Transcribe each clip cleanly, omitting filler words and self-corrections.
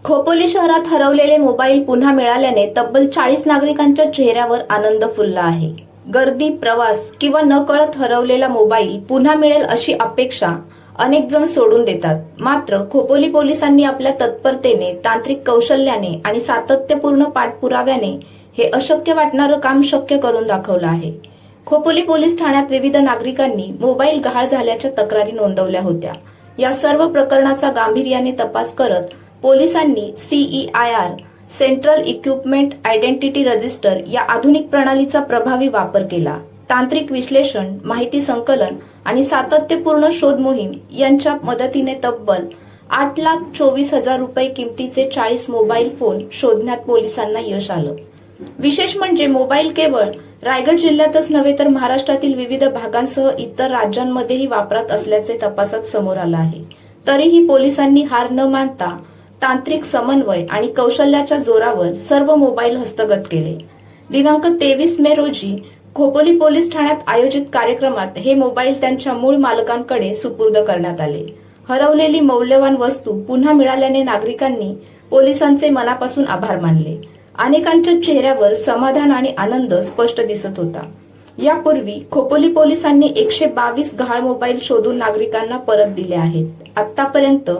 खोपोली शहरात हरवलेले मोबाईल पुन्हा मिळाल्याने तब्बल 40 नागरिकांच्या चेहऱ्यावर आनंद फुलला आहे. गर्दी, प्रवास किंवा नकळत हरवलेला मोबाईल पुन्हा मिळेल अशी अपेक्षा अनेक जण सोडून देतात. मात्र खोपोली पोलिसांनी आपल्या तत्परतेने, तांत्रिक कौशल्याने आणि सातत्यपूर्ण पाठपुराव्याने हे अशक्य वाटणारं काम शक्य करून दाखवलं आहे. खोपोली पोलीस ठाण्यात विविध नागरिकांनी मोबाईल गहाळ झाल्याच्या तक्रारी नोंदवल्या होत्या. या सर्व प्रकरणाचा गांभीर्याने तपास करत पोलिसांनी CEIR central equipment identity register या आधुनिक प्रणालीचा प्रभावी वापर केला. तांत्रिक विश्लेषण, माहिती संकलन आणि सातत्यपूर्ण शोध मोहीम यांच्या मदतीने तब्बल 8,24,000 रुपये किमतीचे 40 मोबाईल फोन शोधण्यात पोलिसांना यश आलं. विशेष म्हणजे मोबाईल केवळ रायगड जिल्ह्यातच नव्हे तर महाराष्ट्रातील विविध भागांसह इतर राज्यांमध्येही वापरात असल्याचे तपासात समोर आलं आहे. तरीही पोलिसांनी हार न मानता तांत्रिक समन्वय आणि कौशल्याच्या जोरावर सर्व मोबाईल हस्तगत केले. दिनांक 23 मे रोजी खोपोली पोलीस ठाण्यात आयोजित कार्यक्रमात हे मोबाईल त्यांच्या मूळ मालकांकडे सुपूर्द करण्यात आले. हरवलेली मौल्यवान वस्तू पुन्हा मिळाल्याने नागरिकांनी पोलिसांचे मनापासून आभार मानले. अनेकांच्या चेहऱ्यावर समाधान आणि आनंद स्पष्ट दिसत होता. यापूर्वी खोपोली पोलिसांनी 122 गहाळ मोबाईल शोधून नागरिकांना परत दिले आहेत. आतापर्यंत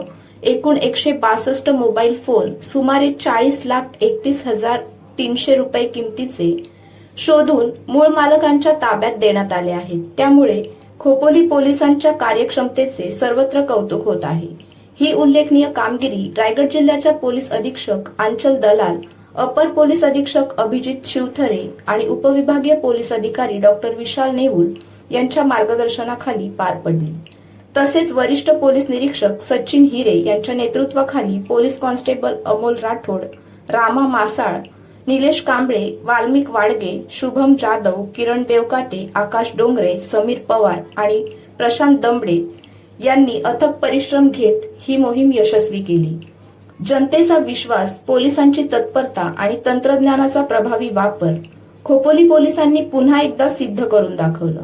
एकूण 162 मोबाईल फोन सुमारे 40,31,300 रुपये किमतीचे शोधून मूळ मालकांच्या ताब्यात देण्यात आले आहेत. त्यामुळे खोपोली पोलिसांच्या कार्यक्षमतेचे सर्वत्र कौतुक होत आहे. ही उल्लेखनीय कामगिरी रायगड जिल्ह्याच्या पोलीस अधीक्षक आंचल दलाल, अपर पोलीस अधीक्षक अभिजित शिवथरे आणि उपविभागीय पोलीस अधिकारी डॉक्टर विशाल नेहुल यांच्या मार्गदर्शनाखाली पार पडली. तसेच वरिष्ठ पोलीस निरीक्षक सचिन हिरे यांच्या नेतृत्वाखाली पोलीस कॉन्स्टेबल अमोल राठोड, रामा मासाळ, निलेश कांबळे, वाल्मिक वाडगे, शुभम जाधव, किरण देवकाते, आकाश डोंगरे, समीर पवार आणि प्रशांत दमडे यांनी अथक परिश्रम घेत ही मोहीम यशस्वी केली. जनतेचा विश्वास, पोलिसांची तत्परता आणि तंत्रज्ञानाचा प्रभावी वापर खोपोली पोलिसांनी पुन्हा एकदा सिद्ध करून दाखवलं.